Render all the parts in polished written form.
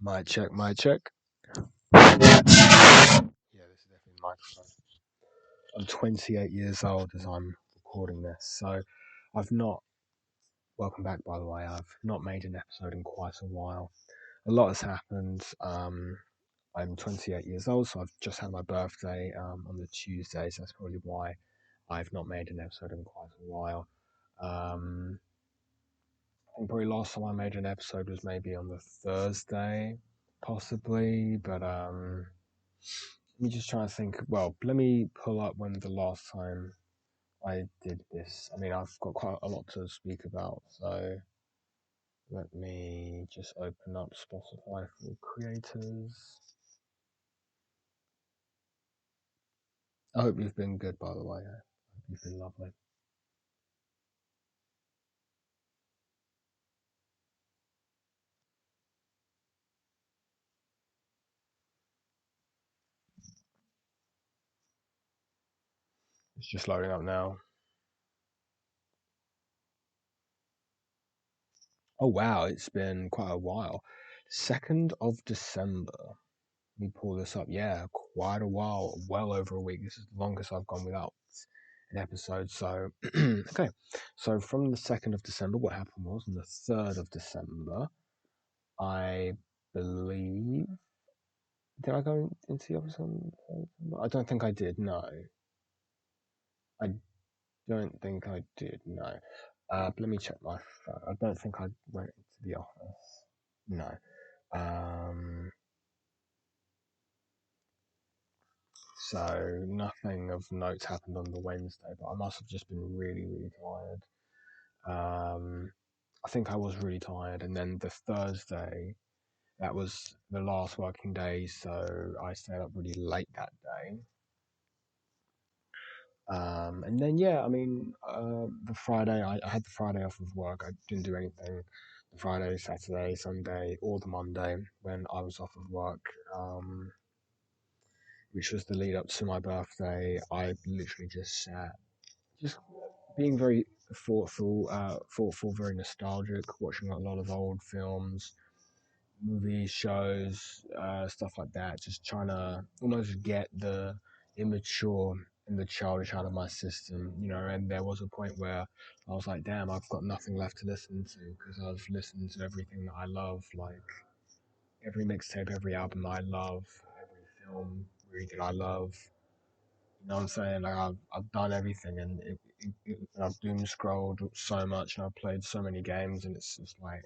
Mic check, mic check. Yeah, this is definitely the microphone. I'm 28 years old as I'm recording this, so I've not. Welcome back, by the way. I've not made an episode in quite a while. A lot has happened. I'm 28 years old, so I've just had my birthday on the Tuesday, so that's probably why I've not made an episode in quite a while. I think probably last time I made an episode was maybe on the Thursday, possibly, but let me just try and think. Well, let me pull up when the last time I did this. I mean, I've got quite a lot to speak about, so let me just open up Spotify for creators. I hope you've been good, by the way. I hope you've been lovely. It's just loading up now. Oh wow, it's been quite a while. 2nd of December. Let me pull this up. Yeah, quite a while. Well over a week. This is the longest I've gone without an episode. So, okay. So, from the 2nd of December, what happened was on the 3rd of December, I believe. Did I go into the episode? I don't think I did, no. I don't think I did, no. But let me check my phone. I don't think I went into the office. No. So nothing of note happened on the Wednesday, but I must have just been really, really tired. I think I was really tired, and then the Thursday, that was the last working day, so I stayed up really late that day. And then yeah, I mean, the Friday, I had the Friday off of work. I didn't do anything. The Friday, Saturday, Sunday, or the Monday when I was off of work. Which was the lead up to my birthday. I literally just sat, just being very thoughtful, very nostalgic, watching a lot of old films, movies, shows, stuff like that. Just trying to almost get the immature and the childish out of my system, you know. And there was a point where I was like, damn, I've got nothing left to listen to because I've listened to everything that I love, like every mixtape, every album I love, every film really that I love. You know what I'm saying? Like I've done everything, and I've doom scrolled so much, and I've played so many games, and it's just like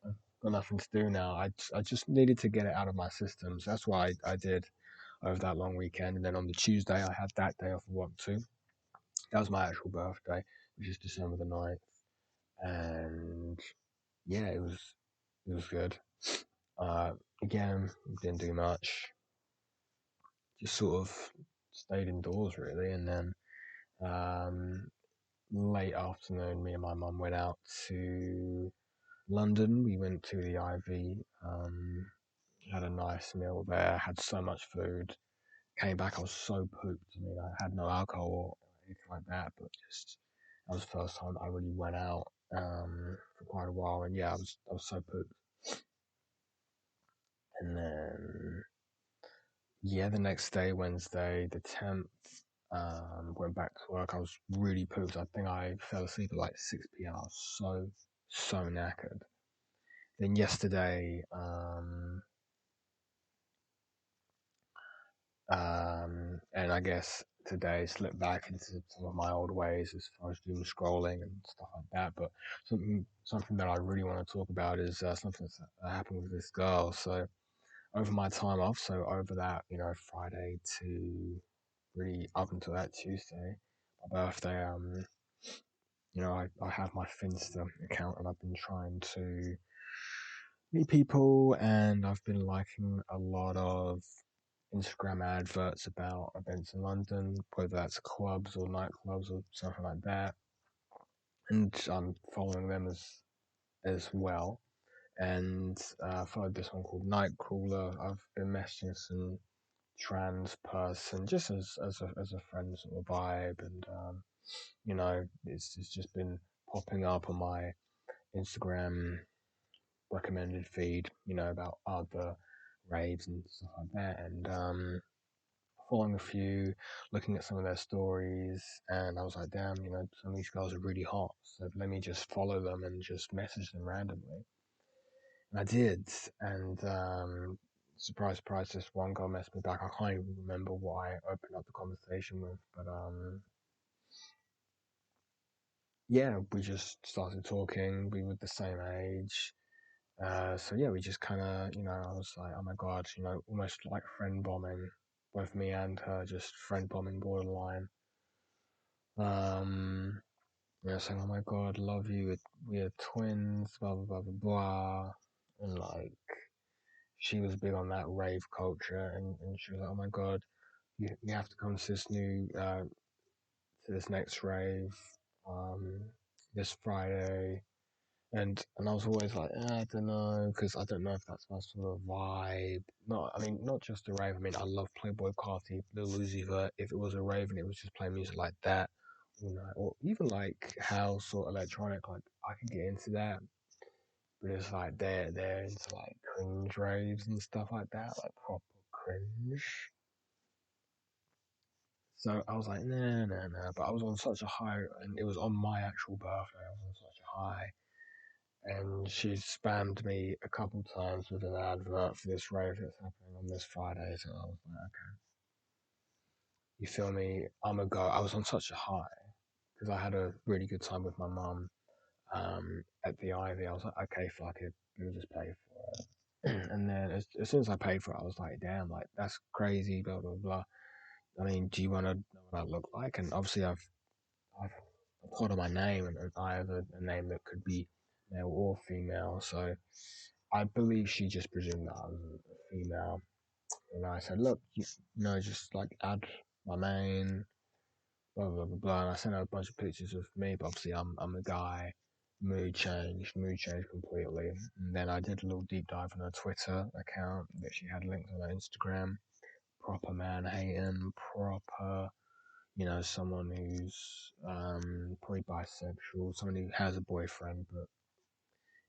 I've got nothing to do now. I just needed to get it out of my system. So that's why I did over that long weekend. And then on the Tuesday, I had that day off of work too. That was my actual birthday, which is December the 9th. And yeah, it was good. Uh, Again, didn't do much. Just sort of stayed indoors really, and then um, late afternoon, me and my mum went out to London. We went to the Ivy, had a nice meal there, had so much food. Came back, I was so pooped. I mean, I had no alcohol or anything like that, but just that was the first time I really went out for quite a while. And yeah, I was so pooped. And then yeah, the next day, Wednesday, the 10th, went back to work. I was really pooped. I think I fell asleep at like 6 p.m. I was so knackered. Then yesterday, and I guess today slipped back into some of my old ways as far as doom scrolling and stuff like that. But something that I really want to talk about is something that happened with this girl. So over my time off, so over that, Friday to really up until that Tuesday, my birthday, I have my Finsta account, and I've been trying to meet people, and I've been liking a lot of Instagram adverts about events in London, whether that's clubs or nightclubs or something like that. And I'm following them as well. And I followed this one called Nightcrawler. I've been messaging some trans person just as a friend sort of vibe, and it's just been popping up on my Instagram recommended feed, about other raves and stuff like that, and following a few, looking at some of their stories, and I was like, damn, some of these girls are really hot, so let me just follow them and just message them randomly. And I did, and surprise, surprise, this one girl messaged me back. I can't even remember what I opened up the conversation with, but yeah, we just started talking. We were the same age. So yeah, we just kind of, I was like, oh my god, almost like friend bombing, both me and her, just friend bombing borderline. Um, saying, oh my god, love you, we are twins, blah blah blah blah blah, and like she was big on that rave culture, and she was like, oh my god, you have to come to this to this next rave, um, this Friday. And I was always like, I don't know, because I don't know if that's my sort of vibe. Not just a rave. I mean, I love Playboy Carti, Lil Uzi Vert. If it was a rave and it was just playing music like that, or even like house or electronic, like I could get into that. But it's like they're into like cringe raves and stuff like that, like proper cringe. So I was like, nah, nah, nah. But I was on such a high, and it was on my actual birthday. I was on such a high, and she spammed me a couple times with an advert for this rave that's happening on this Friday. So I was like, okay, you feel me? I'm a go. I was on such a high because I had a really good time with my mum at the Ivy. I was like, okay, fuck it, let me just pay for it. And then as soon as I paid for it, I was like, damn, like that's crazy, blah blah blah. I mean, do you want to know what I look like? And obviously, I've put on my name, and I have a name that could be male or female. So I believe she just presumed that I was a female. And I said, look, just like add my main, blah, blah, blah, blah. And I sent her a bunch of pictures of me, but obviously I'm a guy. Mood changed completely. And then I did a little deep dive on her Twitter account that she had linked on her Instagram. Proper man hating, proper, someone who's probably bisexual, someone who has a boyfriend, but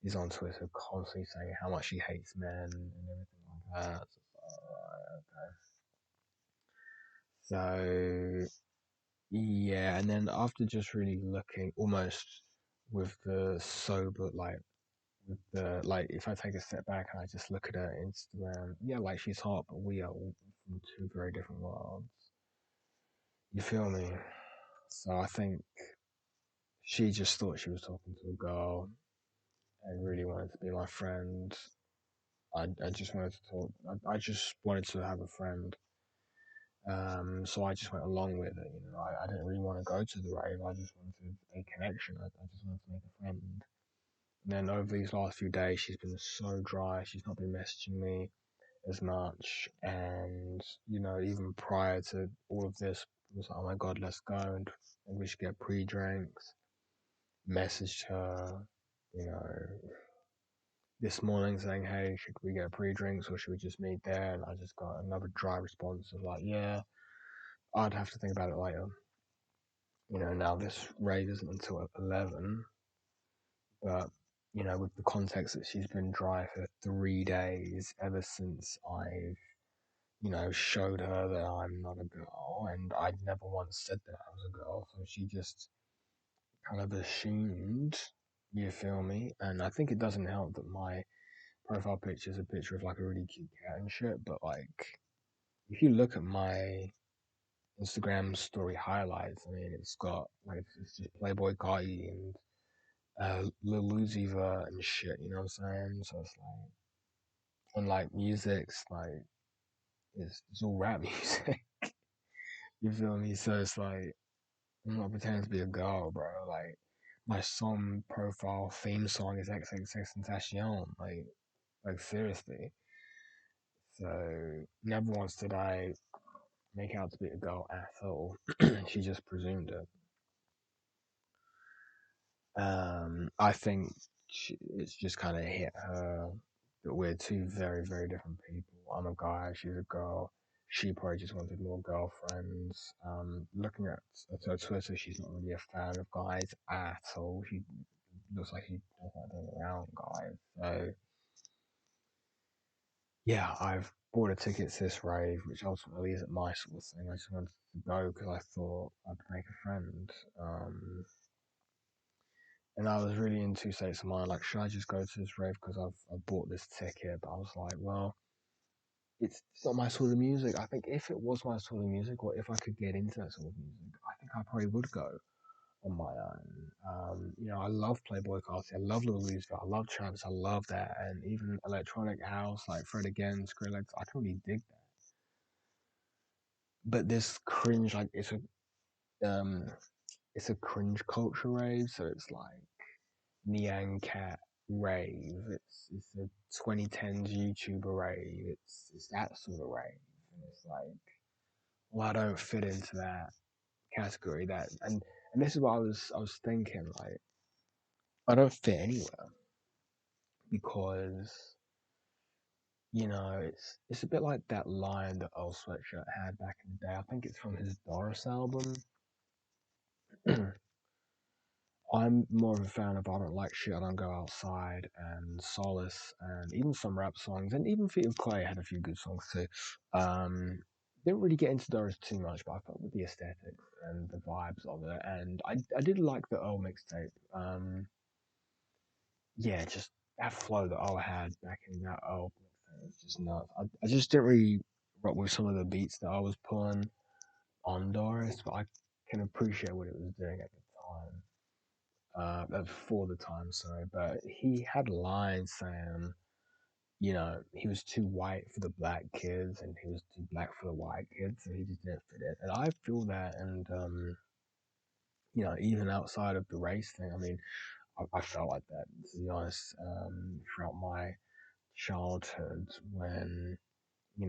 is on Twitter constantly saying how much she hates men and everything like that. So, okay. So yeah, and then after just really looking almost with the sober, like with the like, if I take a step back and I just look at her Instagram, yeah, like she's hot, but we are all from two very different worlds. You feel me? So I think she just thought she was talking to a girl and really wanted to be my friend. I just wanted to talk. I just wanted to have a friend. So I just went along with it. I didn't really want to go to the rave. I just wanted a connection. I just wanted to make a friend. And then over these last few days, she's been so dry. She's not been messaging me as much. And, even prior to all of this, I was like, oh my God, let's go. And we should get pre-drinks. Messaged her, you know, this morning saying, hey, should we get pre-drinks or should we just meet there? And I just got another dry response of like, yeah, I'd have to think about it later. Now this raid isn't until 11, but, with the context that she's been dry for 3 days ever since I've, showed her that I'm not a girl, and I'd never once said that I was a girl, so she just kind of assumed, you feel me? And I think it doesn't help that my profile picture is a picture of like a really cute cat and shit, but like, if you look at my Instagram story highlights, I mean, it's got like, it's just Playboy Carti and Lil Uzi Vert and shit, you know what I'm saying? So it's like, and like music's like, it's all rap music. You feel me? So it's like, I'm not pretending to be a girl, bro. Like, my song profile theme song is XXXTentacion. Like seriously. So never once did I make out to be a girl at all. She just presumed it. I think it's just kind of hit her that we're two very, very different people. I'm a guy, she's a girl. She probably just wanted more girlfriends. Looking at her Twitter, she's not really a fan of guys at all. She looks like she doesn't like being around guys. So Yeah, I've bought a ticket to this rave, which ultimately isn't my sort of thing. I just wanted to go because I thought I'd make a friend. Um, and I was really in two states of mind. Like, should I just go to this rave because I've bought this ticket? But I was like, well, it's not my sort of music. I think if it was my sort of music, or if I could get into that sort of music, I think I probably would go on my own. I love Playboy Carti, I love Lil Uzi, I love Travis, I love that, and even electronic house like Fred again, Skrillex, I totally dig that. But this cringe, like um, it's a cringe culture rave, so it's like Nyan Cat rave. It's a 2010s YouTuber rave. It's that sort of rave, and it's like, well, I don't fit into that category. And this is what I was thinking. Like, I don't fit anywhere because it's a bit like that line that Earl Sweatshirt had back in the day. I think it's from his Doris album. I'm more of a fan of I don't like shit, I don't go outside, and Solace, and even some rap songs, and even Feet of Clay had a few good songs too. Um, didn't really get into Doris too much, but I felt with the aesthetics and the vibes of it, and I did like the Earl mixtape. Yeah, just that flow that I had back in that old mixtape was just nuts. I just didn't really rock with some of the beats that I was pulling on Doris, but I can appreciate what it was doing at the time. For the time, sorry, but he had lines saying, he was too white for the black kids and he was too black for the white kids, so he just didn't fit it. And I feel that, and even outside of the race thing, I mean, I felt like that, to be honest, throughout my childhood when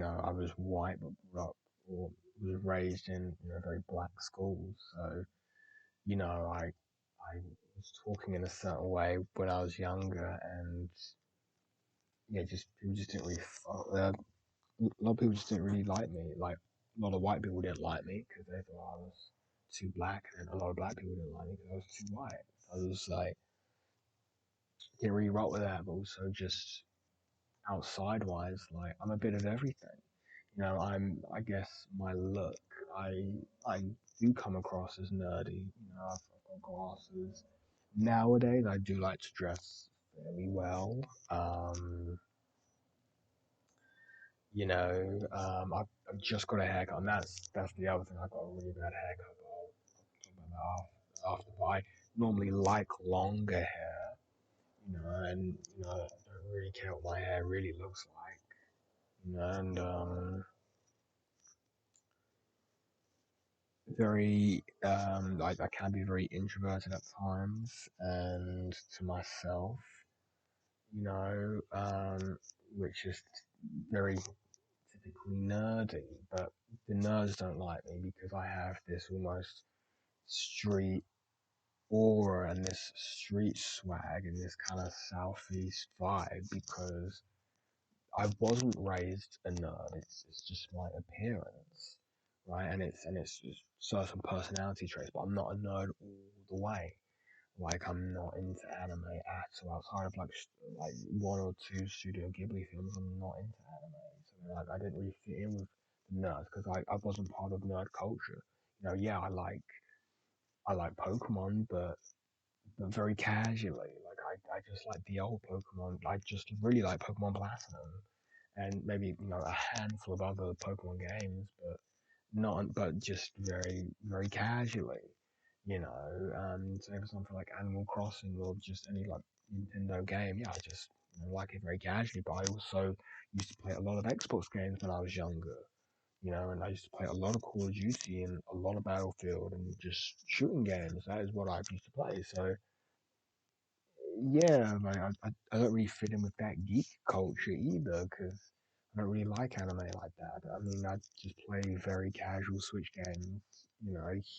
I was white but grew up or was raised in very black schools. So I was talking in a certain way when I was younger, and yeah, just people just didn't really. A lot of people just didn't really like me. Like a lot of white people didn't like me because they thought I was too black, and a lot of black people didn't like me because I was too white. I was like didn't really rock with that, but also just outside wise, like I'm a bit of everything. I guess my look, I I do come across as nerdy. I've got glasses. Nowadays, I do like to dress fairly well. Um, I've just got a haircut, and that's the other thing. I got a really bad haircut, but I'll talk about that after. But I normally like longer hair, and I don't really care what my hair really looks like, and very I can be very introverted at times and to myself, you know, um, which is very typically nerdy, but the nerds don't like me because I have this almost street aura and this street swag and this kind of southeast vibe because I wasn't raised a nerd. It's just my appearance, right? And it's just certain personality traits, but I'm not a nerd all the way. Like I'm not into anime at all. Outside of like one or two Studio Ghibli films, I'm not into anime. So like I didn't really fit in with the nerds because I wasn't part of nerd culture. Yeah, I like Pokemon, but very casually. Like I just like the old Pokemon. I just really like Pokemon Platinum, and maybe a handful of other Pokemon games, but not but just very very casually. Same for something like Animal Crossing or just any like Nintendo game. Yeah, I just like it very casually. But I also used to play a lot of Xbox games when I was younger. And I used to play a lot of Call of Duty and a lot of Battlefield and just shooting games. That is what I used to play. So yeah, like I don't really fit in with that geek culture either because I don't really like anime like that. I mean, I just play very casual Switch games,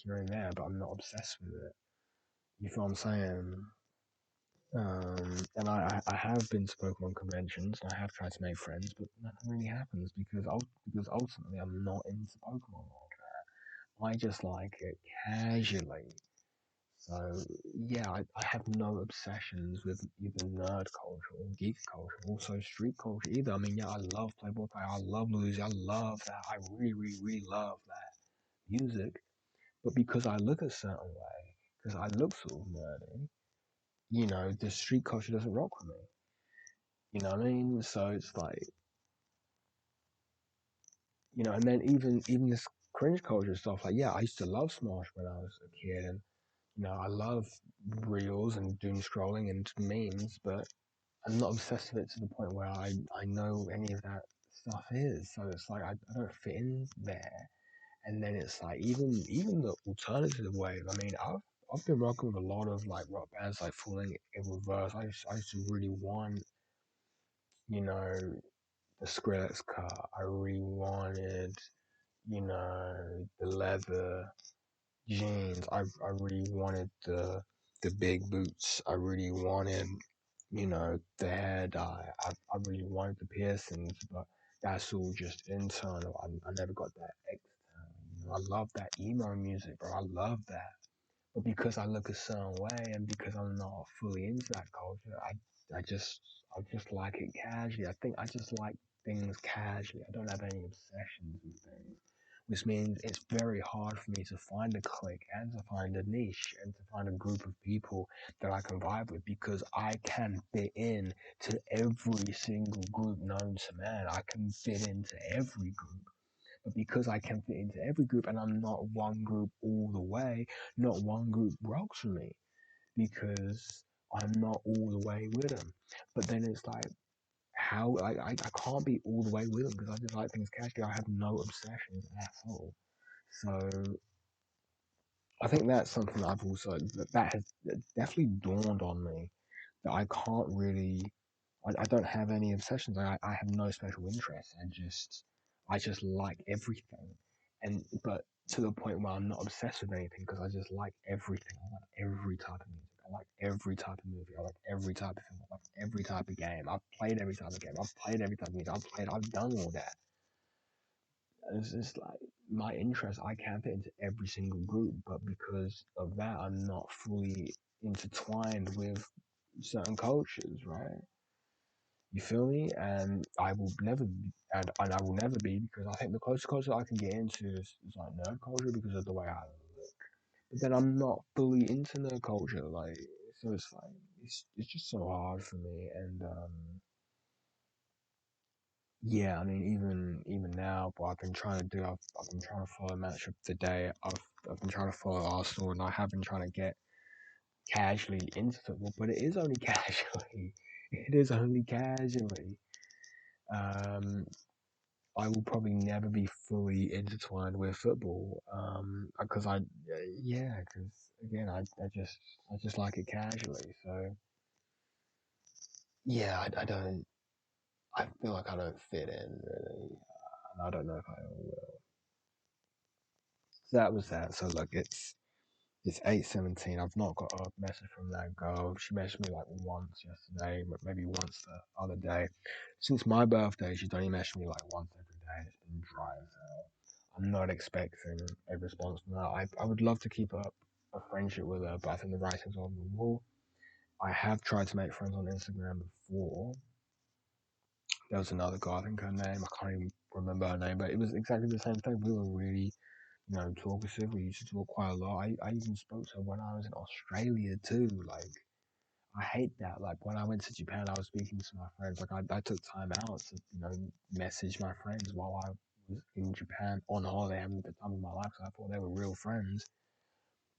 here and there, but I'm not obsessed with it. You feel what I'm saying? And I have been to Pokemon conventions and I have tried to make friends, but nothing really happens because ultimately I'm not into Pokemon like that. I just like it casually. So yeah, I have no obsessions with either nerd culture or geek culture, also street culture either. I mean, yeah, I love Playboy Carti, I love Lucy, I love that. I really, really, really love that music. But because I look a certain way, because I look sort of nerdy, the street culture doesn't rock with me. You know what I mean? So it's like, and then even this cringe culture stuff, like yeah, I used to love Smosh when I was a kid, and I love reels and doom scrolling and memes, but I'm not obsessed with it to the point where I know any of that stuff is. So it's like I don't fit in there. And then it's like even the alternative wave. I mean, I've been rocking with a lot of like rock bands like Falling in Reverse. I used to really want, you know, the Skrillex car. I really wanted, the leather jeans. I really wanted the big boots. I really wanted, the hair dye. I really wanted the piercings, but that's all just internal. I never got that external. I love that emo music, bro. I love that. But because I look a certain way and because I'm not fully into that culture, I just like it casually. I think I just like things casually. I don't have any obsessions with things, which means it's very hard for me to find a clique and to find a niche and to find a group of people that I can vibe with because I can fit in to every single group known to man. I can fit into every group. But because I can fit into every group and I'm not one group all the way, not one group rocks for me because I'm not all the way with them. But then it's like, how I can't be all the way with them because I just like things casually. I have no obsessions at all. So I think that's something that I've also that has definitely dawned on me that I can't really I don't have any obsessions. I have no special interests. I just like everything, and but to the point where I'm not obsessed with anything because I just like everything. I like every type of music. I like every type of movie. I like every type of film. I like every type of game. I've played every type of game. I've played every type of music. I've done all that. And it's just like my interest. I can fit into every single group, but because of that, I'm not fully intertwined with certain cultures, right? You feel me? And I will never be, and I will never be because I think the closest culture I can get into is like nerd culture because of the way I look. But then I'm not fully into nerd culture, like so it's like it's just so hard for me. And yeah, I mean even now, what I've been trying to do, I've been trying to follow match of the day. I've been trying to follow Arsenal, and I have been trying to get casually into football, but it is only casually. It is only casually. Um, I will probably never be fully intertwined with football, because yeah, because again, I just like it casually. So yeah, I don't, I feel like I don't fit in really, and I don't know if I ever will. So that was that. So look, it's 8:17. I've not got a message from that girl. She messaged me like once yesterday, but maybe once the other day. Since my birthday, she's only messaged me like once every day. It's been dry as hell. I'm not expecting a response from her. I would love to keep up a friendship with her, but I think the writing's on the wall. I have tried to make friends on Instagram before. There was another girl, I think her name, I can't even remember her name, but it was exactly the same thing. We were really, talkative. We used to talk quite a lot. I even spoke to her when I was in Australia too. Like, I hate that. Like, when I went to Japan, I was speaking to my friends. Like, I took time out to, message my friends while I was in Japan on holiday having the time of my life. So I thought they were real friends.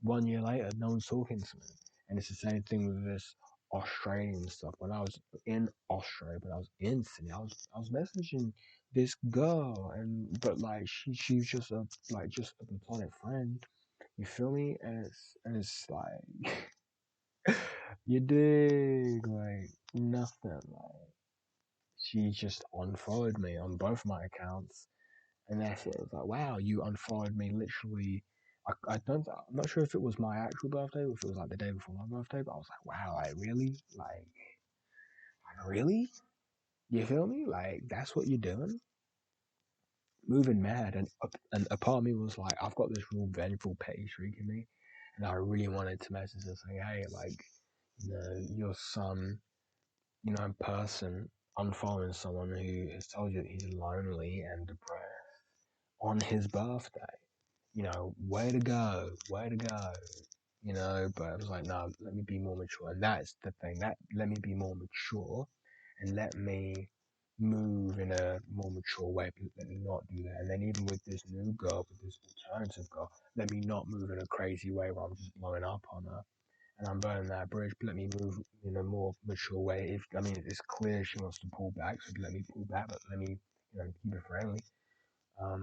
1 year later, no one's talking to me. And it's the same thing with this Australian stuff. When I was in Australia, when I was in Sydney, I was messaging this girl, and but like she's just a platonic friend. You feel me? And it's like you dig like nothing. Like she just unfollowed me on both my accounts, and that's it. It was like, wow, you unfollowed me literally. I'm not sure if it was my actual birthday or if it was like the day before my birthday, but I was like, wow, like really? Like really? You feel me? Like, that's what you're doing? Moving mad. And a part of me was like, I've got this real vengeful petty streak in me. And I really wanted to message her saying, hey, like, your son, in person, unfollowing someone who has told you that he's lonely and depressed on his birthday. Way to go, way to go. But I was like, no, let me be more mature. And that's the thing, that let me be more mature and let me move in a more mature way. Let me not do that. And then even with this new girl, with this alternative girl, let me not move in a crazy way where I'm just blowing up on her and I'm burning that bridge. But let me move in a more mature way. It's clear she wants to pull back, so let me pull back, but let me, keep it friendly.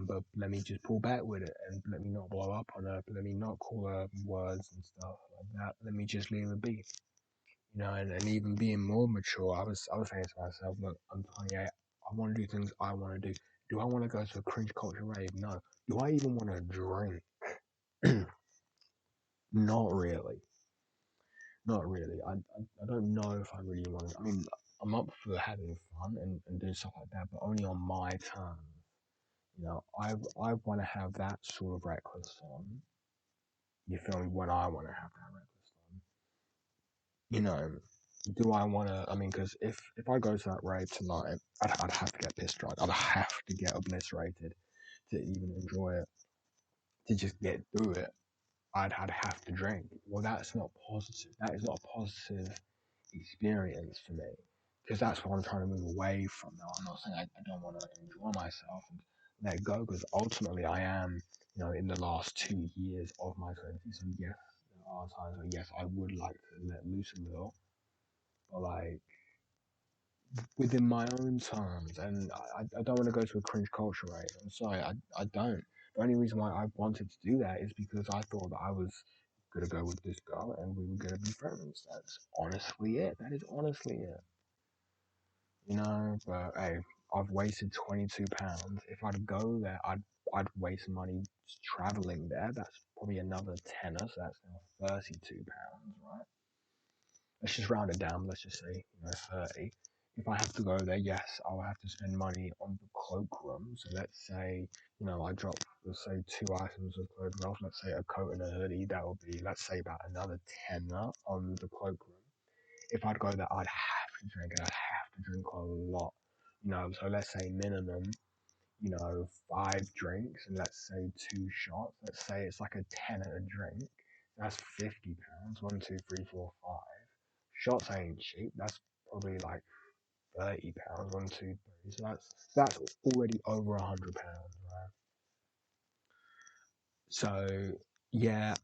But let me just pull back with it and let me not blow up on her. Let me not call her words and stuff like that. Let me just leave her be. And even being more mature, I was saying to myself, look, I'm 28. I want to do things I want to do. Do I want to go to a cringe culture rave? No. Do I even want to drink? Not really. Not really. I don't know if I really want to. I mean, I'm up for having fun and doing stuff like that, but only on my terms. I want to have that sort of reckless fun. You feel me? When I want to have that reckless fun. Do I want to? I mean, because if I go to that rave tonight, I'd have to get pissed drunk. I'd have to get obliterated to even enjoy it. To just get through it, I'd have to drink. Well, that's not positive. That is not a positive experience for me because that's what I'm trying to move away from now. I'm not saying I don't want to enjoy myself and let go because ultimately I am, in the last 2 years of my 20s. So yes, there are times where yes, I would like to let loose a little, but like within my own terms. And I don't want to go to a cringe culture, right? I'm sorry, I don't. The only reason why I wanted to do that is because I thought that I was gonna go with this girl and we were gonna be friends. That's honestly it. That is honestly it. But hey, I've wasted £22. If I'd go there, I'd waste money traveling there. That's probably another tenner, so that's now £32, right? Let's just round it down. Let's just say 30. If I have to go there, yes, I'll have to spend money on the cloakroom. So let's say I drop, let's say, two items of clothing off. Let's say a coat and a hoodie. That would be, let's say, about another tenner on the cloakroom. If I'd go there, I'd have to drink, and I'd have to drink a lot. So let's say minimum, 5 drinks, and let's say 2 shots. Let's say it's like a tenner a drink. That's £50. One, two, three, four, five. Shots ain't cheap. That's probably like £30. One, two, three. So that's already over £100, right? So yeah,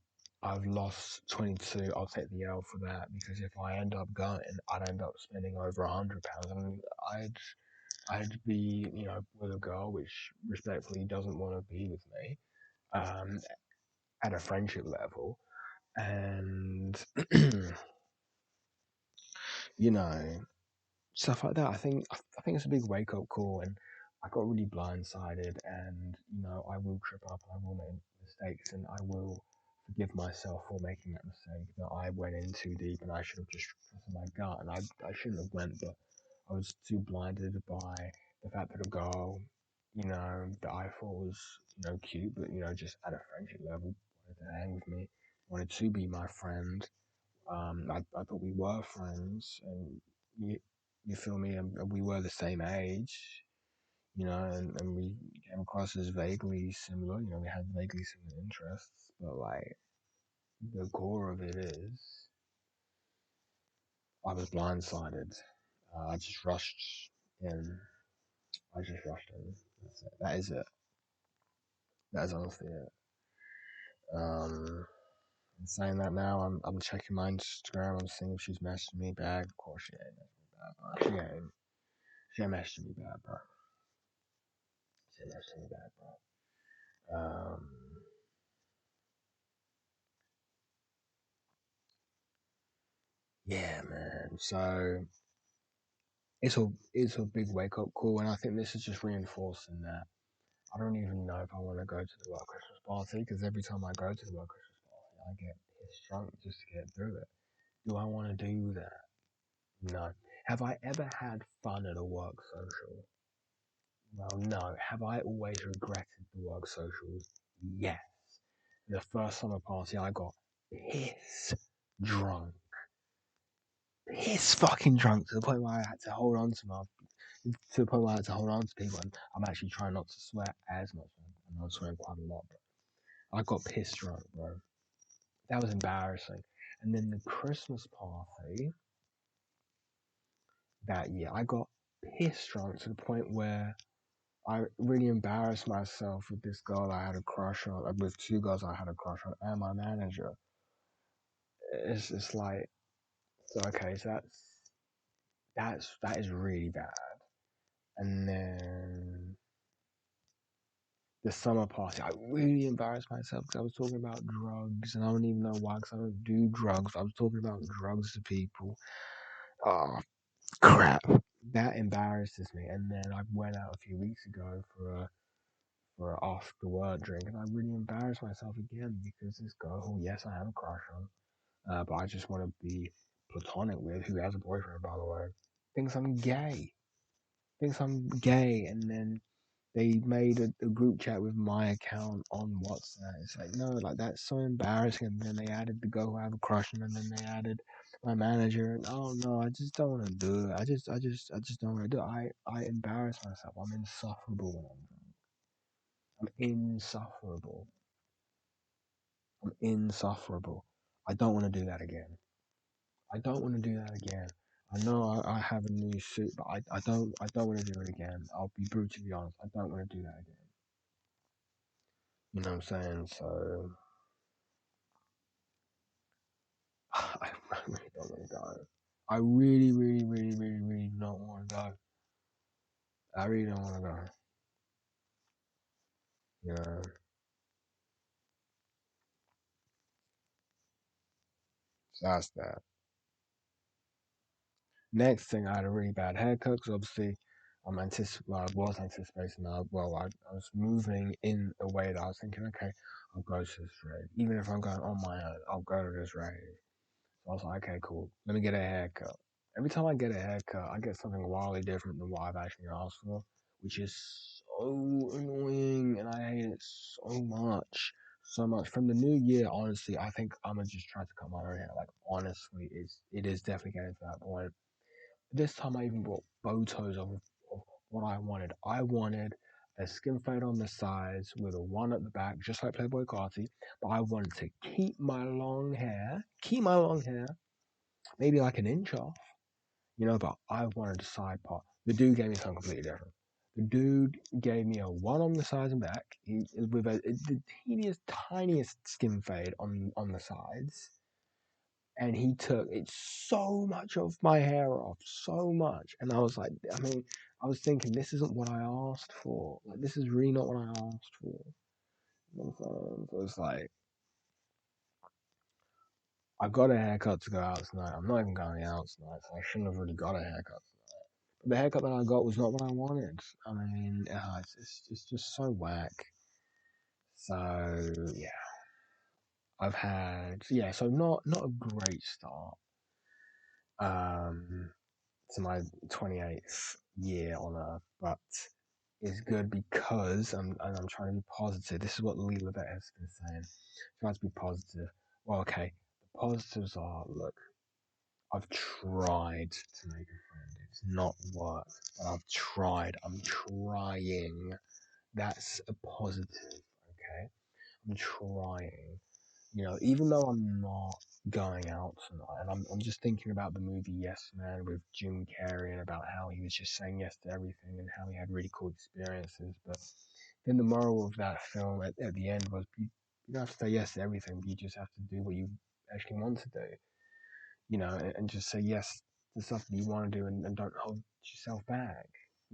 I've lost 22. I'll take the L for that because if I end up going, I'd end up spending over £100. I mean, I'd be with a girl which respectfully doesn't want to be with me, um, at a friendship level, and you know stuff like that. I think it's a big wake up call, and I got really blindsided, and I will trip up, and I will make mistakes, and I will forgive myself for making that mistake. That I went in too deep, and I should have just trusted my gut, and I shouldn't have went, but I was too blinded by the fact that a girl, that I thought was cute, but just at a friendship level wanted to hang with me, wanted to be my friend. I thought we were friends, and you feel me? And we were the same age, and we came across as vaguely similar. We had vaguely similar interests, but like the core of it is, I was blindsided. I just rushed in. I just rushed in. That's it. That is it. That is honestly it. In saying that now, I'm checking my Instagram. I'm seeing if she's messaging me back. Of course she ain't messaging me back. Bro. She ain't messaging me back, bro. She ain't messaging me back, bro. Yeah, man. So it's a big wake up call, and I think this is just reinforcing that. I don't even know if I want to go to the work Christmas party because every time I go to the work Christmas party, I get pissed drunk just to get through it. Do I want to do that? No. Have I ever had fun at a work social? Well, no. Have I always regretted the work socials? Yes. The first summer party I got piss drunk, piss fucking drunk to the point where I had to hold on to to the point where I had to hold on to people. And I'm actually trying not to swear as much. I know I'm swearing quite a lot, but I got pissed drunk, bro. That was embarrassing. And then the Christmas party that year, I got pissed drunk to the point where I really embarrassed myself with this girl I had a crush on, with two girls I had a crush on, and my manager. It's just like, so okay, so that is really bad. And then the summer party, I really embarrassed myself because I was talking about drugs, and I don't even know why, because I don't do drugs. I was talking about drugs to people. Oh crap, that embarrasses me. And then I went out a few weeks ago for a after work drink, and I really embarrassed myself again because this girl, who yes I have a crush on, but I just want to be platonic with, who has a boyfriend by the way, thinks I'm gay. Thinks I'm gay, and then they made a group chat with my account on WhatsApp. It's like, no, like that's so embarrassing. And then they added the girl who I have a crush on, and then they added my manager. And oh no, I just don't want to do it. I just don't want to do it. I embarrass myself. I'm insufferable when I'm drunk. I'm insufferable. I'm insufferable. I don't want to do that again. I don't want to do that again. I know I have a new suit, but I don't want to do it again. I'll be brutally honest. I don't want to do that again. You know what I'm saying? So I really don't want to go. I really, really, really, really, really don't want to go. I really don't want to go. You know, so that's that. Next thing, I had a really bad haircut because obviously I was anticipating that. Well, I was moving in a way that I was thinking, okay, I'll go to this rave. Even if I'm going on my own, I'll go to this rave. So I was like, okay, cool. Let me get a haircut. Every time I get a haircut, I get something wildly different than what I've actually asked for, which is so annoying, and I hate it so much. So much. From the new year, honestly, I think I'm gonna just try to cut my own hair. Like, honestly, it is definitely getting to that point. This time, I even bought photos of what I wanted. I wanted a skin fade on the sides with a one at the back, just like Playboy Carti. But I wanted to keep my long hair, maybe like an inch off, but I wanted a side part. The dude gave me something completely different. The dude gave me a one on the sides and back, with the teeniest, tiniest skin fade on the sides, and he took it so much of my hair off, so much, and I was like, I mean, I was thinking, this isn't what I asked for. Like, this is really not what I asked for. You know what I'm saying? So it's like, I got a haircut to go out tonight. I'm not even going out tonight, so I shouldn't have really got a haircut. The haircut that I got was not what I wanted. I mean, it's just so whack. So yeah, so not a great start um to my 28th year on Earth, but it's good because I'm trying to be positive. This is what Leela Bet has been saying. Trying to be positive. Well, okay, the positives are, look, I've tried to make a friend. It's not worked, but I've tried. I'm trying. That's a positive, okay? I'm trying. Even though I'm not going out tonight, and I'm just thinking about the movie Yes Man with Jim Carrey, and about how he was just saying yes to everything and how he had really cool experiences. But then the moral of that film at the end was, you don't have to say yes to everything, but you just have to do what you actually want to do, and just say yes to stuff that you want to do, and don't hold yourself back.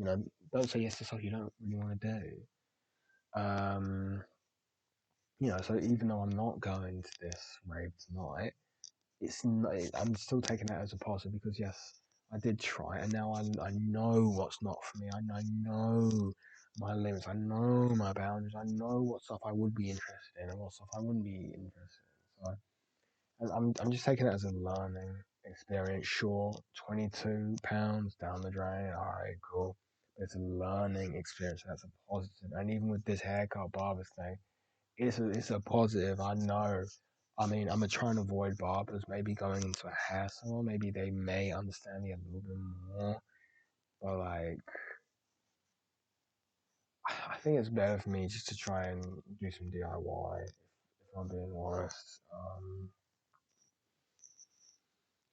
Don't say yes to stuff you don't really want to do. Um, so even though I'm not going to this rave tonight, it's not, I'm still taking that as a positive because yes, I did try, and now I know what's not for me. I know my limits. I know my boundaries. I know what stuff I would be interested in and what stuff I wouldn't be interested in. So I'm just taking it as a learning experience. Sure, £22 down the drain. All right, cool. It's a learning experience. So that's a positive. And even with this haircut barber thing, it's a positive. I know. I mean, I'm gonna try and avoid barbers. Maybe going into a hair salon, maybe they may understand me a little bit more. But like, I think it's better for me just to try and do some DIY. If I'm being honest,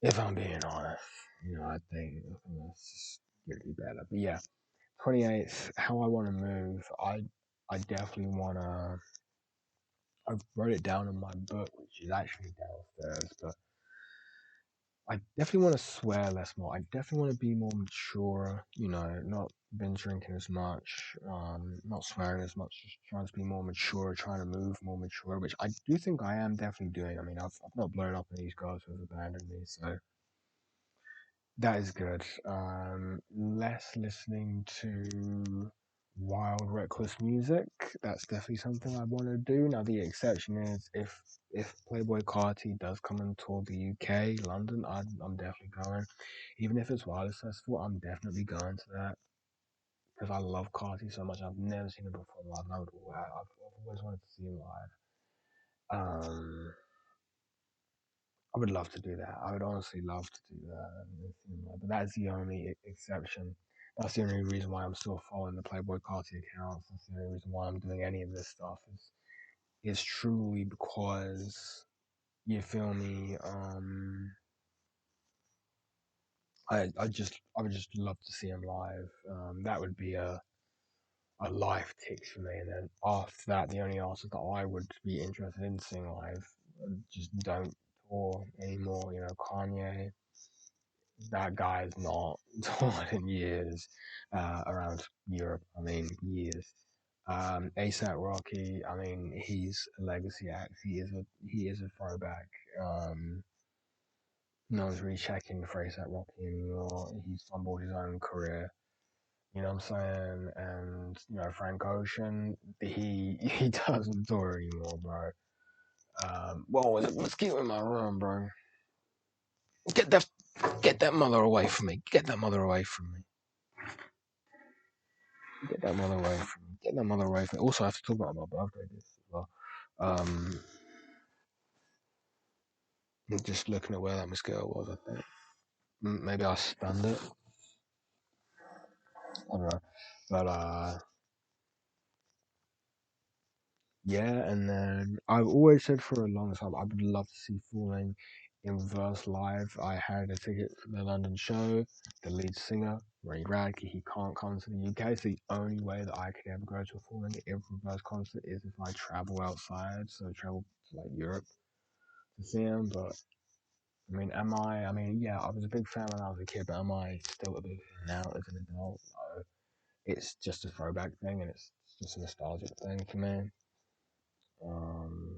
if I'm being honest, I think that's just gonna be better. But yeah, 28th. How I want to move, I definitely want to. I wrote it down in my book, which is actually downstairs, but I definitely want to swear less more. I definitely want to be more mature, not been drinking as much, not swearing as much, just trying to be more mature, trying to move more mature, which I do think I am definitely doing. I mean, I've not blown up on these girls who have abandoned me, so that is good. Less listening to wild, reckless music. That's definitely something I want to do. Now, the exception is if Playboy Carti does come and tour the UK, London, I'm definitely going. Even if it's Wireless Festival, I'm definitely going to that because I love Carti so much. I've never seen him perform live. And I've always wanted to see him live. I would love to do that. I would honestly love to do that. But that's the only exception. That's the only reason why I'm still following the Playboy Carti accounts. That's the only reason why I'm doing any of this stuff is truly because you feel me. I would just love to see him live. That would be a life tick for me. And then after that, the only artist that I would be interested in seeing live just don't tour anymore. Kanye, that guy's not toured in years around Europe. I mean, years. ASAP Rocky, I mean, he's a legacy act. He is a throwback. Um, no one's really checking for ASAP Rocky anymore. He's fumbled his own career. You know what I'm saying? And Frank Ocean, he doesn't tour anymore, bro. Whoa, let's get in my room, bro. Get that get that mother away from me. Get that mother away from me. Get that mother away from me. Get that mother away from me. Also, I have to talk about my birthday this as well. Um, just looking at where that mosquito was, I think. Maybe I stunned it. I don't know. But yeah, and then I've always said for a long time I would love to see Falling in Reverse live. I had a ticket for the London show. The lead singer, Ray Radke, he can't come to the UK. So the only way that I could ever go to a Falling in Reverse concert is if I travel outside, so travel to like Europe to see him. But I mean, I mean, yeah, I was a big fan when I was a kid, but am I still a big fan now as an adult? No. It's just a throwback thing, and it's just a nostalgic thing for me. Um,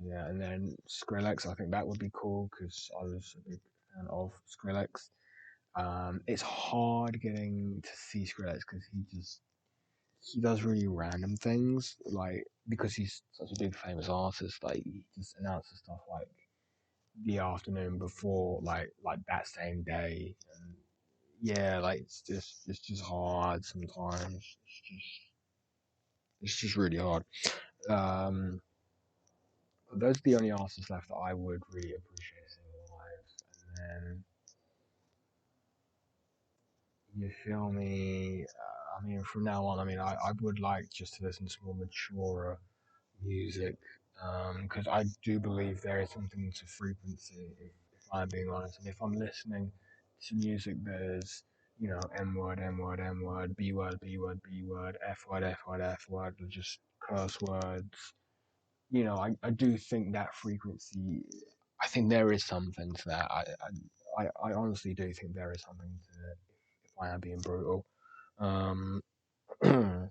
yeah, and then Skrillex, I think that would be cool because I was a big fan of Skrillex. It's hard getting to see Skrillex because he does really random things, like because he's such a big famous artist. Like he just announces stuff like the afternoon before, like that same day, and yeah, like it's just hard sometimes. It's just really hard. Um, those are the only artists left that I would really appreciate seeing live. And then, you feel me? I mean, from now on, I mean, I would like just to listen to more mature music because I do believe there is something to frequency, if I'm being honest. And if I'm listening to music that is, M word, M word, M word, B word, B word, B word, F word, F word, F word, or just curse words, I do think that frequency. I think there is something to that. I honestly do think there is something to it. If I am being brutal, um, and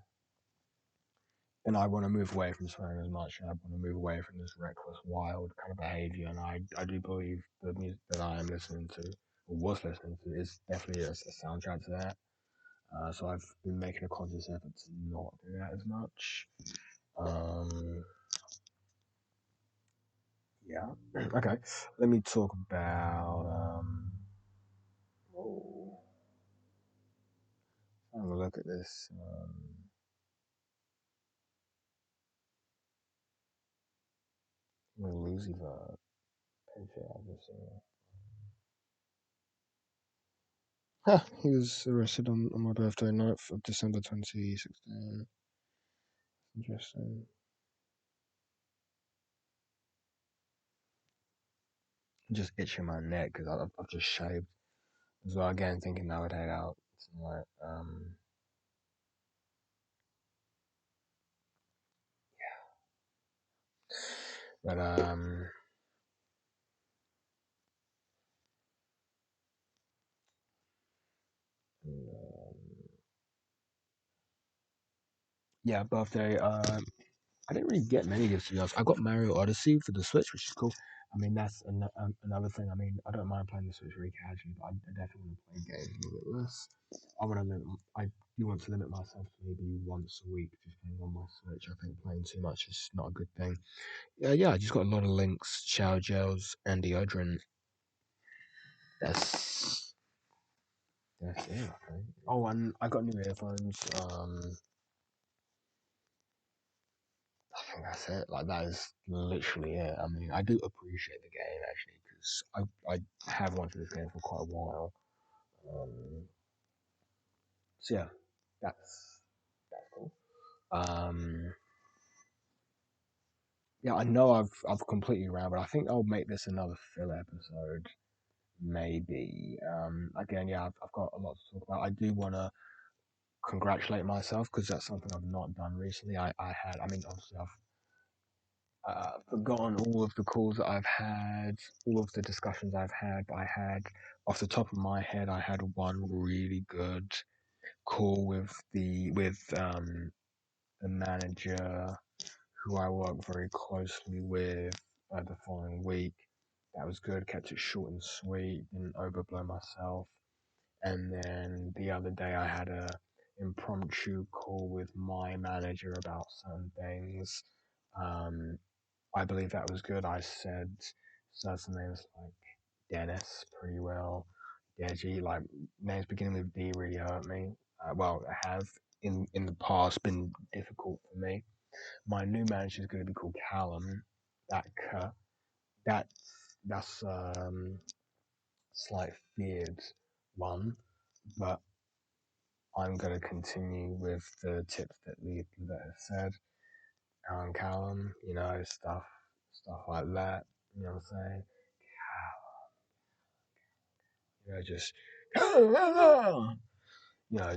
I want to move away from swearing as much. And I want to move away from this reckless, wild kind of behavior. And I do believe the music that I am listening to, or was listening to, is definitely a soundtrack to that. So I've been making a conscious effort to not do that as much. Um, Yeah. Okay. Let me talk about oh, have a look at this. Lucifer picture I've just seen. Huh, he was arrested on my birthday, 9th of December 2016. Interesting. I'm just itching my neck because I've just shaved as well. Again, thinking I would head out tonight. But yeah, birthday. I didn't really get many gifts to be honest. I got Mario Odyssey for the Switch, which is cool. I mean, that's another thing. I mean, I don't mind playing the Switch very casually, but I definitely want to play games a little bit less. I want to limit. I do want to limit myself to maybe once a week just playing on my Switch. I think playing too much is not a good thing. Yeah. I just got a lot of links, shower gels, and deodorant. That's that's it. I think. Oh, and I got new earphones. I think that's it. Like that is literally it. I mean, I do appreciate the game actually because I have wanted this game for quite a while. Um, so yeah, that's cool. Um, yeah, I know I've completely rambled. I think I'll make this another filler episode, maybe. Again, yeah, I've got a lot to talk about. I do want to congratulate myself because that's something I've not done recently. I mean, obviously I've forgotten all of the calls that I've had, all of the discussions I've had. But I had, off the top of my head, I had one really good call with the manager who I work very closely with the following week. That was good. Kept it short and sweet. Didn't overblow myself. And then the other day, I had a impromptu call with my manager about certain things. Um, I believe that was good. I said certain names like Dennis pretty well. Deji, like names beginning with D really hurt me. Well, have in the past been difficult for me. My new manager is going to be called Callum. That that that's slight feared one, but I'm going to continue with the tips that that have said. Callum, stuff like that. You know what I'm saying? Just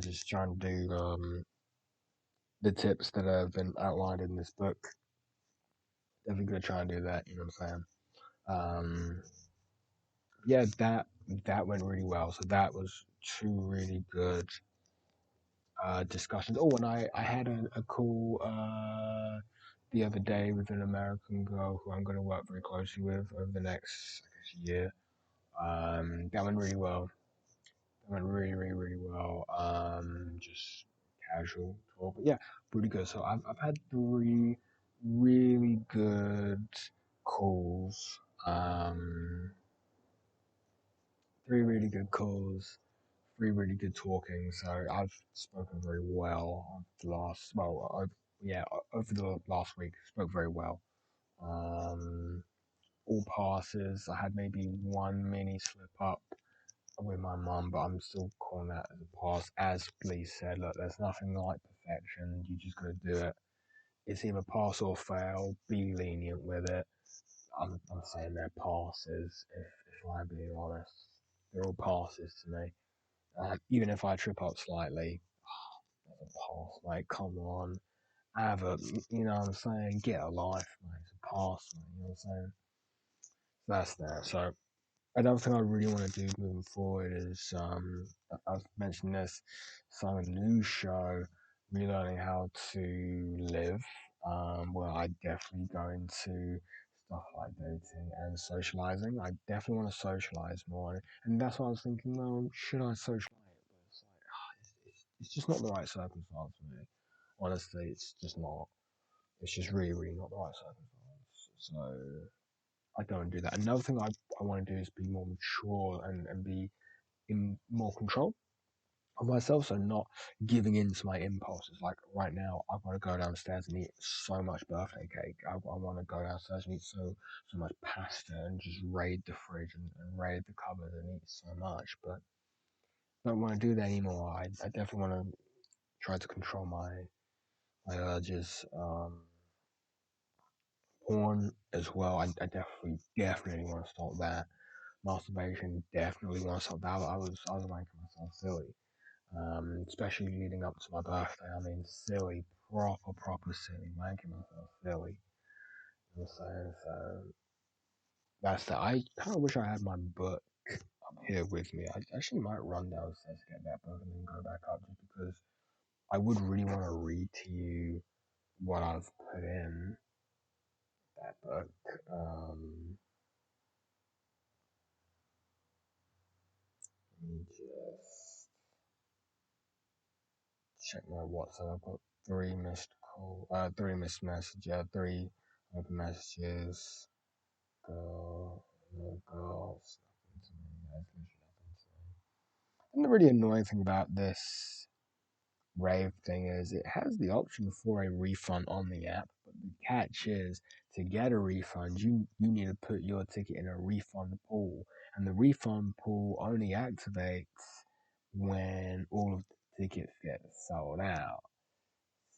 just trying to do the tips that have been outlined in this book. Definitely gonna try and do that. You know what I'm saying? Um, yeah, that went really well. So that was two really good discussions. Oh, and I had a call the other day with an American girl who I'm going to work very closely with over the next, I guess, year. That went really well. That went really, really, really well. Just casual talk, but yeah, pretty good. So I've had three really good calls. Um, three really good calls, three really good talking. So I've spoken very well over the last, over the last week. Spoke very well. Um, all passes. I had maybe one mini slip up with my mum, but I'm still calling that as a pass. As Blee said, look, there's nothing like perfection. You just gotta do it. It's either pass or fail. Be lenient with it. I'm saying they're passes. If I'm being honest, they're all passes to me. Even if I trip up slightly, that's a pass. Like, come on, have a, you know what I'm saying? Get a life, mate. It's a pass, mate. You know what I'm saying? That's that. So another thing I really want to do moving forward is I've mentioned this, starting a new show, relearning how to live. Where I definitely go into stuff like dating and socializing. I definitely want to socialize more, and that's why I was thinking, well, should I socialize? But it's like, it's just not the right circumstance for me. Honestly, it's just not. It's just really, really not the right circumstance. So I don't do that. Another thing I want to do is be more mature and be in more control of myself, so not giving in to my impulses. Like right now, I want to go downstairs and eat so much birthday cake. I want to go downstairs and eat so much pasta and just raid the fridge and raid the cupboard and eat so much. But I don't want to do that anymore. I definitely want to try to control my urges. Porn as well. I definitely want to stop that. Masturbation, definitely want to stop that. I was making myself silly. Especially leading up to my birthday. I mean, silly, proper silly, making myself silly. You know what I'm saying? So that's that. I kind of wish I had my book up here with me. I actually might run downstairs to get that book and then go back up just because I would really want to read to you what I've put in that book. Let me just check my WhatsApp. I've got three missed messages, yeah, three open messages. Girl, no girls, nothing to me. That's literally nothing to me. And the really annoying thing about this Rave thing is it has the option for a refund on the app, but the catch is to get a refund, you need to put your ticket in a refund pool, and the refund pool only activates when all of the tickets get sold out.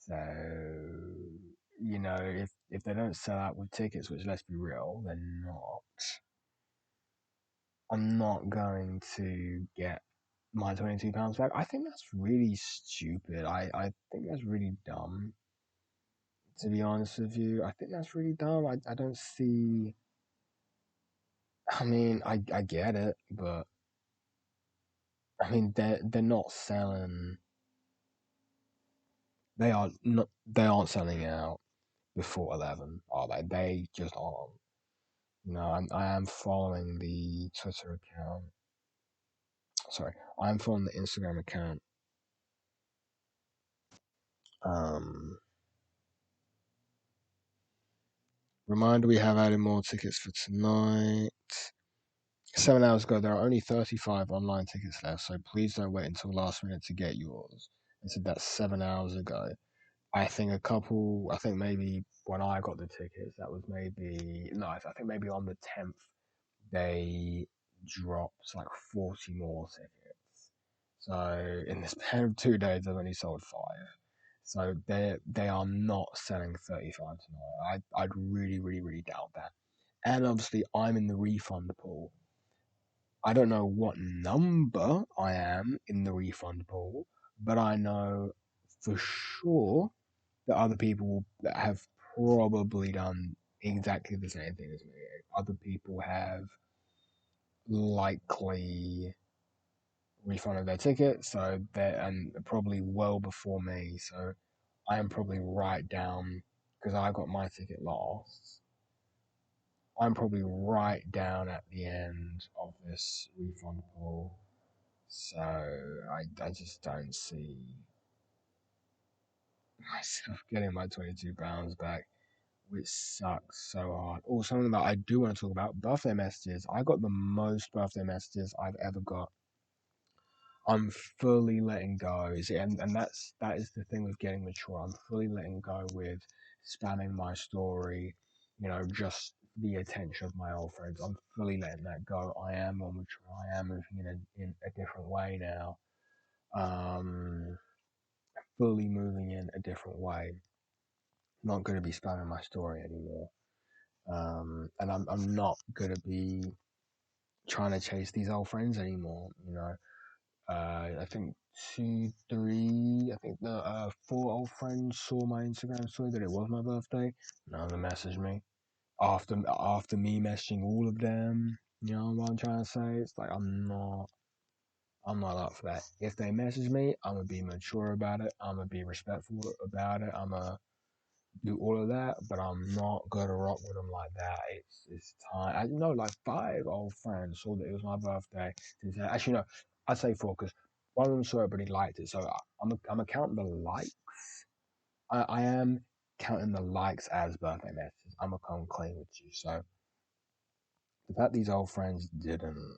So if they don't sell out with tickets, which let's be real, they're not. I'm not going to get my £22 back. I think that's really stupid. I think that's really dumb. To be honest with you, I think that's really dumb. I don't see. I mean, I get it, but I mean they're not selling. They aren't selling out before 11, are they? They just aren't. I am following the Twitter account. Sorry, I'm following the Instagram account. Um, Reminder: we have added more tickets for tonight. 7 hours ago, there are only 35 online tickets left, so please don't wait until last minute to get yours. I said that's 7 hours ago. I think maybe when I got the tickets, that was maybe, no, I think maybe on the 10th, they dropped like 40 more tickets. So in the span of 2 days, they've only sold five. So they are not selling 35 tonight. I'd really, really, really doubt that. And obviously, I'm in the refund pool. I don't know what number I am in the refund pool, but I know for sure that other people that have probably done exactly the same thing as me. Other people have likely refunded their ticket, so they're and probably well before me. So I am probably right down because I got my ticket last. I'm probably right down at the end of this refund pool. So I just don't see myself getting my £22 back, which sucks so hard. Oh, something that I do want to talk about: birthday messages. I got the most birthday messages I've ever got. I'm fully letting go. See, and that is the thing with getting mature. I'm fully letting go with spamming my story, just the attention of my old friends. I'm fully letting that go. I am more mature. I am moving in a different way now. Um, Fully moving in a different way. Not going to be spamming my story anymore. And I'm not going to be trying to chase these old friends anymore. I think I think the four old friends saw my Instagram story that it was my birthday. None of them messaged me after me messaging all of them. You know what I'm trying to say? It's like I'm not up for that. If they message me, I'm gonna be mature about it. I'm gonna be respectful about it. I'm gonna do all of that, but I'm not gonna rock with them like that. It's time. I know like five old friends saw that it was my birthday. Actually, no, I'd say four because one of them saw it, but he liked it. So I'm counting the likes. I am counting the likes as birthday messages. I'm gonna come clean with you. So the fact these old friends didn't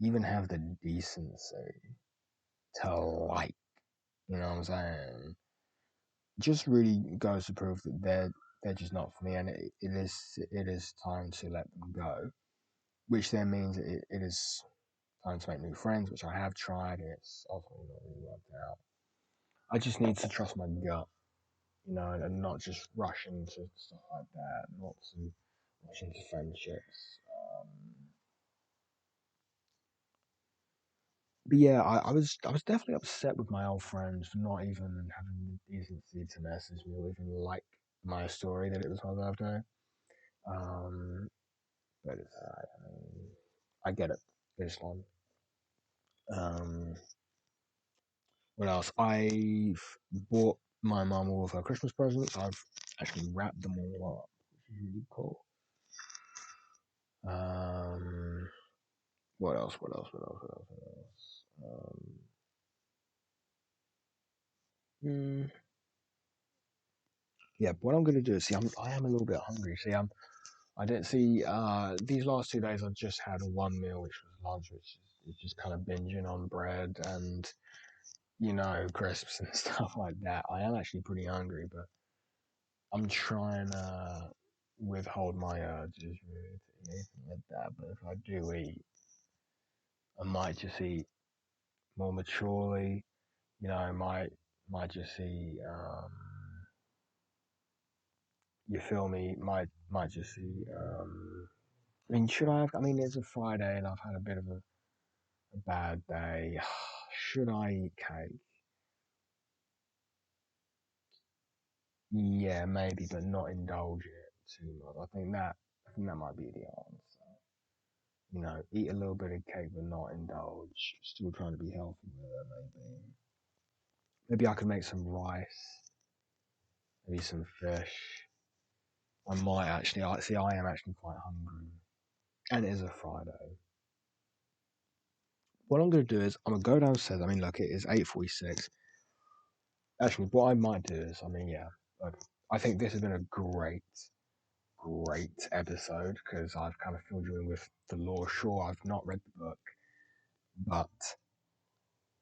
even have the decency to like, you know what I'm saying? Just really goes to prove that they're just not for me, and it is time to let them go, which then means it is time to make new friends, which I have tried, and it's ultimately not really worked out. I just need to trust my gut, and not just rush into stuff like that, not to rush into friendships. But yeah, I was definitely upset with my old friends for not even having the decency to message me or even like my story that it was my birthday. Um, but it's alright. I mean, I get it. It's fun. Um, what else? I've bought my mum all of her Christmas presents. I've actually wrapped them all up, which is really cool. Um, what else? What else? What else? What else? What else? Mm, yeah, what I'm gonna do is see. I am a little bit hungry. See, I didn't see these last 2 days. I've just had one meal, which was lunch, which is just kind of binging on bread and crisps and stuff like that. I am actually pretty hungry, but I'm trying to withhold my urges really to eat anything like that. But if I do eat, I might just eat more maturely. I might just eat. You feel me? Might just eat. I mean, should I have? I mean, it's a Friday and I've had a bit of a bad day. Should I eat cake? Yeah, maybe, but not indulge in it too much. I think that might be the answer. Eat a little bit of cake but not indulge. Still trying to be healthy with it, maybe. Maybe I could make some rice, maybe some fish. I might actually. I see. I am actually quite hungry, and it is a Friday. What I'm gonna do is I'm gonna go downstairs. I mean, look, it is 8:46. Actually, what I might do is, I mean, yeah, look, I think this has been a great episode because I've kind of filled you in with the lore. Sure, I've not read the book, but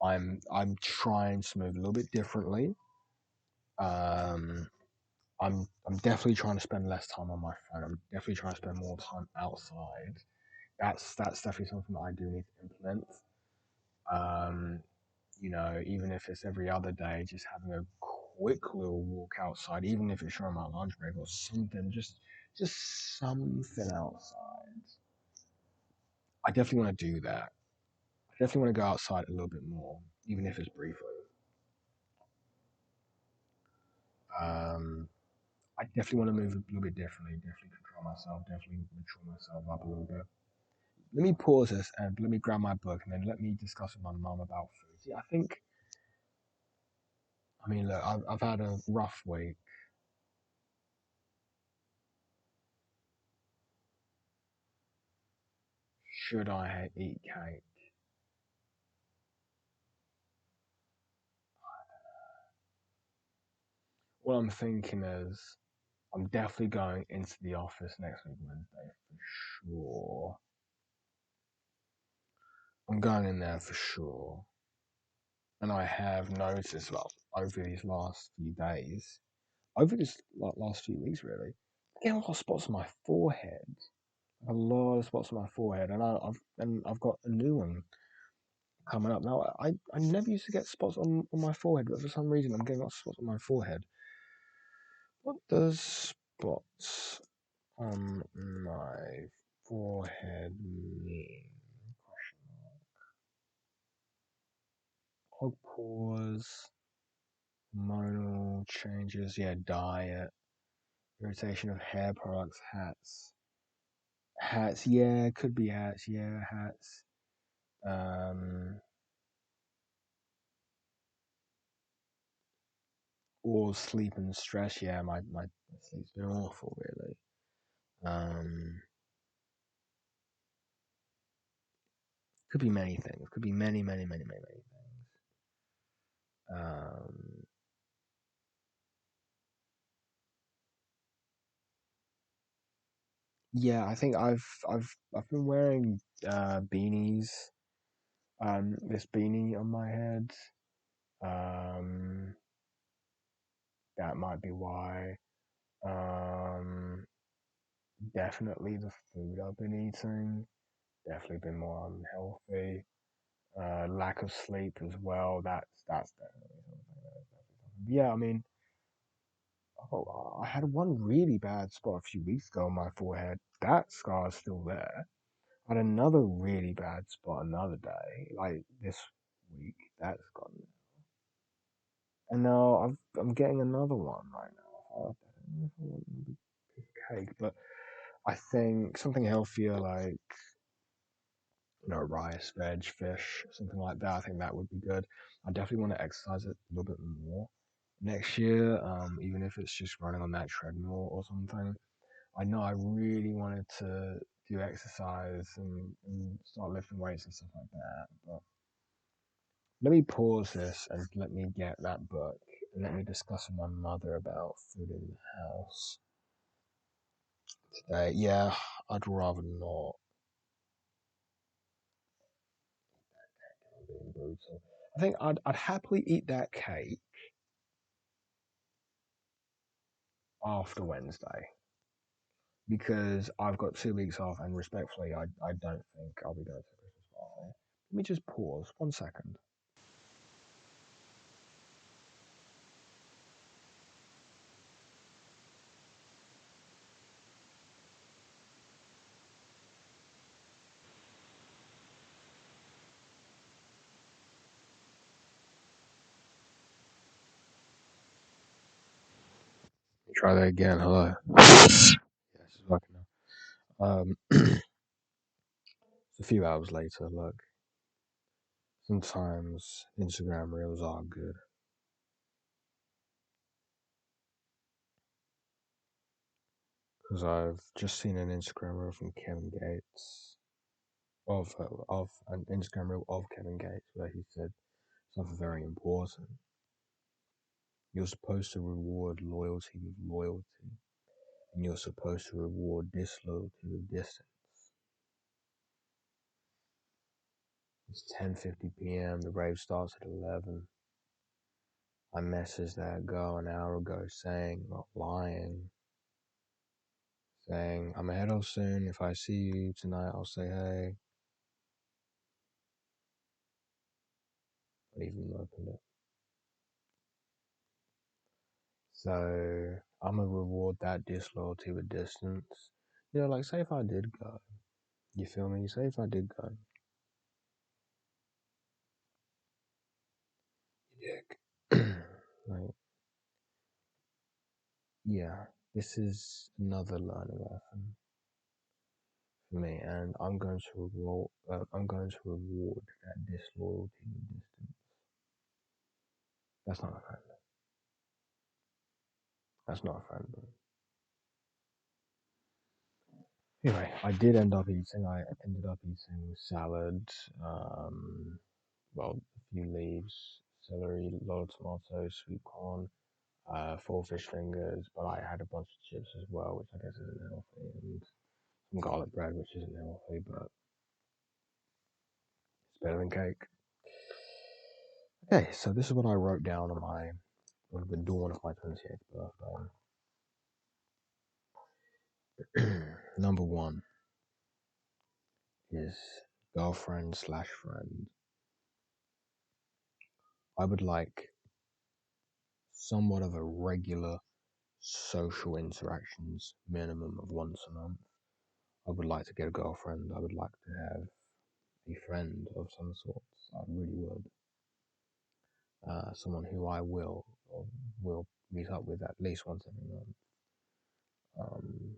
I'm trying to move a little bit differently. Um, I'm definitely trying to spend less time on my phone. I'm definitely trying to spend more time outside. That's definitely something that I do need to implement. Um, even if it's every other day, just having a quick little walk outside, even if it's during my lunch break or something, just something outside. I definitely want to do that. I definitely want to go outside a little bit more, even if it's briefly. Um, I definitely want to move a little bit differently, definitely control myself, definitely mature myself up a little bit. Let me pause this and let me grab my book and then let me discuss with my mum about food. See, I mean, look, I've had a rough week. Should I eat cake? What I'm thinking is I'm definitely going into the office next week, Wednesday, for sure. I'm going in there for sure. And I have noticed, well, over these last few days, over this last few weeks, really, I get a lot of spots on my forehead. A lot of spots on my forehead, and I've got a new one coming up now. I never used to get spots on my forehead, but for some reason I'm getting lots of spots on my forehead. What does spots on my forehead mean? Hog pause, hormonal changes, yeah, diet, irritation of hair products, hats, yeah, could be hats, yeah, hats. Um, or sleep and stress, yeah, my sleep's been awful, really. Um, could be many things, could be many, many, many, many, many things. Um, yeah, I think I've been wearing beanies This beanie on my head. Um, that might be why. Um, Definitely the food I've been eating. Definitely been more unhealthy. Lack of sleep as well. That's definitely something. Yeah, I mean, oh, I had one really bad spot a few weeks ago on my forehead. That scar's still there. I had another really bad spot another day, like this week. That's gone. And now I'm getting another one right now. I don't know if I want a big piece of cake, but I think something healthier like rice, veg, fish, something like that. I think that would be good. I definitely want to exercise it a little bit more next year, even if it's just running on that treadmill or something. I know I really wanted to do exercise and start lifting weights and stuff like that, but let me pause this and let me get that book and let me discuss with my mother about food in the house today. Yeah, I'd rather not. I'm being brutal. I think I'd happily eat that cake after Wednesday because I've got 2 weeks off, and respectfully, I don't think I'll be going to the Christmas party. Let me just pause 1 second. Try that again. Hello. Yes, it's working now. It's a few hours later. Look, sometimes Instagram reels are good because I've just seen an Instagram reel from Kevin Gates of an Instagram reel of Kevin Gates where he said something very important. You're supposed to reward loyalty with loyalty, and you're supposed to reward disloyalty with distance. It's 10:50 p.m. The rave starts at 11. I messaged that girl an hour ago saying, not lying, saying, I'm ahead of soon. If I see you tonight, I'll say hey. I even opened it. So I'm going to reward that disloyalty with distance. Like say if I did go, you feel me? Say if I did go, you dick. Like, yeah, this is another learning lesson for me, and I'm going to reward. I'm going to reward that disloyalty with distance. That's not a friend. That's not a friend. Anyway, I did end up eating. I ended up eating salad, a few leaves, celery, a lot of tomatoes, sweet corn, 4 fish fingers, but I had a bunch of chips as well, which I guess isn't healthy, and some garlic bread, which isn't healthy, but it's better than cake. Okay, so this is what I wrote down on the dawn of my 28th birthday. Number one is girlfriend/friend. I would like somewhat of a regular social interactions minimum of once a month. I would like to get a girlfriend. I would like to have a friend of some sort. I really would. Someone who I will meet up with at least once every month. Um,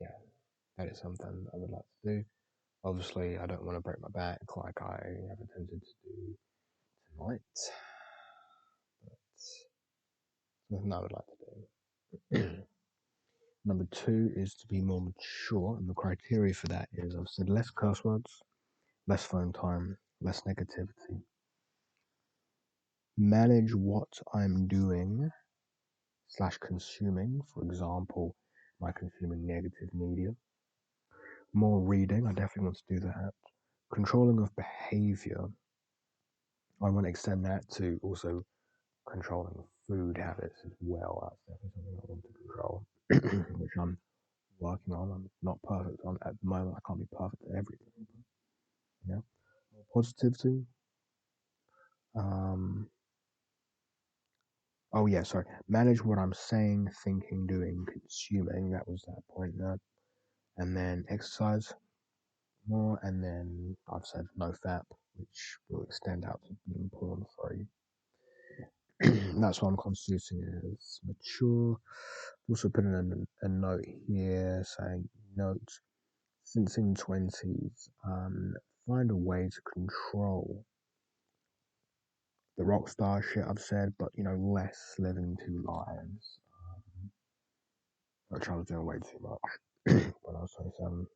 yeah, that is something I would like to do. Obviously, I don't want to break my back like I have attempted to do tonight, but something I would like to do. Number two is to be more mature, and the criteria for that is I've said less curse words, less phone time, less negativity. Manage what I'm doing slash consuming. For example, am I consuming negative media? More reading. I definitely want to do that. controlling of behavior, I want to extend that to also controlling of food habits as well. That's definitely something I want to control, which I'm working on. I'm not perfect on at the moment. I can't be perfect at everything. You know, positivity. Oh yeah, sorry. Manage what I'm saying, thinking, doing, consuming. That was that point there. And then exercise more. And then I've said no fap, which will extend out to being porn free. That's what I'm constituting as mature. Also putting in a note here saying, note, since in 20s, find a way to control the rock star shit I've said, but less living two lives, which I was doing way too much when I was 27.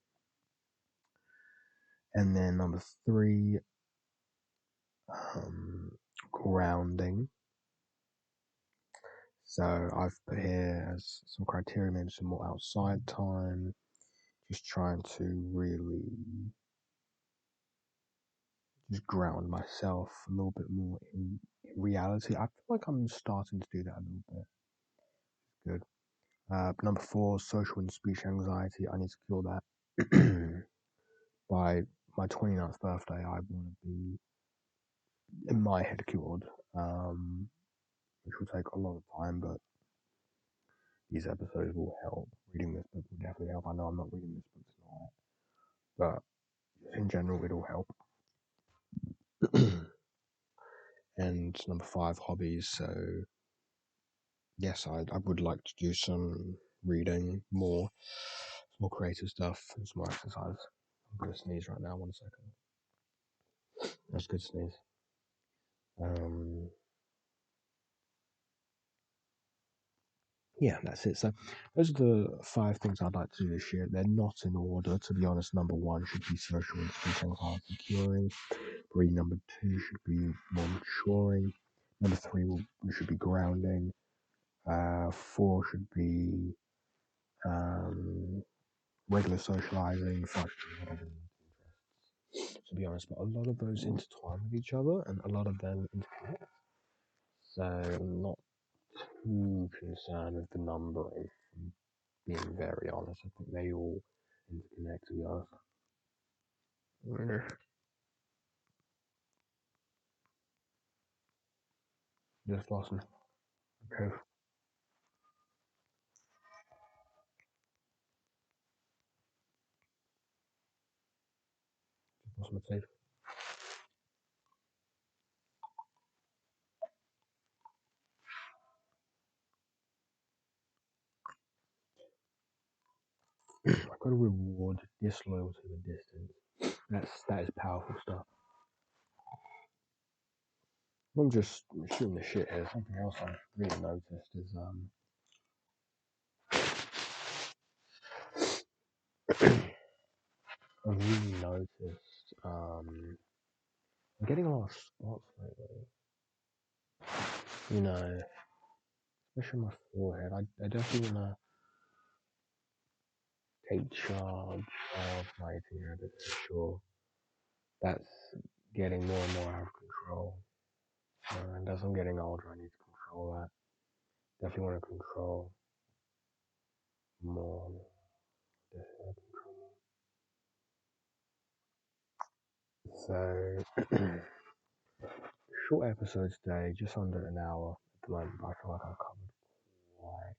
And then number 3, grounding. So I've put here as some criteria, maybe some more outside time, just trying to really just ground myself a little bit more in reality. I feel like I'm starting to do that a little bit. Good. Number 4, social and speech anxiety. I need to cure that. By my 29th birthday, I want to be, in my head, cured, which will take a lot of time, but these episodes will help. Reading this book will definitely help. I know I'm not reading this book tonight, but in general, it'll help. And number 5, hobbies. So yes, I would like to do some reading, more creative stuff, and some more exercise. I'm gonna sneeze right now. 1 second. That's a good sneeze. Yeah, that's it. So those are the 5 things I'd like to do this year. They're not in order, to be honest. Number 1 should be social and speech anxiety curing. Probably number 2 should be more maturing. Number 3 should be grounding. 4 should be regular socializing. 5 should be interests, to be honest. But a lot of those intertwine with each other, and a lot of them interconnect. So I'm not too concerned with the numbering. Being very honest, I think they all interconnect, to be honest. Just lost me. Okay. Just lost my tape. I've got to reward disloyalty with distance. That is powerful stuff. I'm just shooting the shit here. Something else I really noticed is I've really noticed I'm getting a lot of spots lately. Especially on my forehead. I definitely wanna take charge of my eating habits for sure. That's getting more and more out of control. And as I'm getting older, I need to control that. Definitely want to control more. Definitely want to control more. So, short episode today, just under an hour at the moment, but I feel like I've covered quite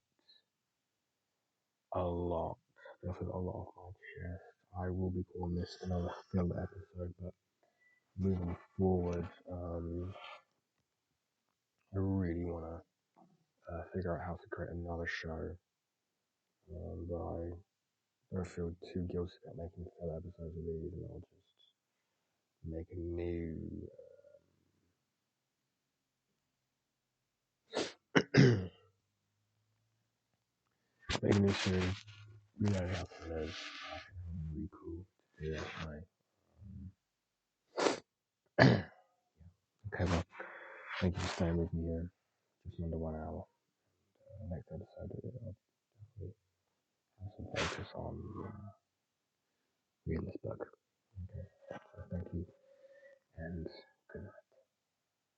a lot. Definitely got a lot off my chest. I will be calling this another filler episode, but moving forward, I really want to figure out how to create another show. But I don't feel too guilty about making filler episodes of these, and I'll just make a new make a new series. Really how to live. I think it'll be really cool to do that tonight. Okay, well, thank you for staying with me here. Just under 1 hour. Next episode, I'll definitely have some focus on reading this book.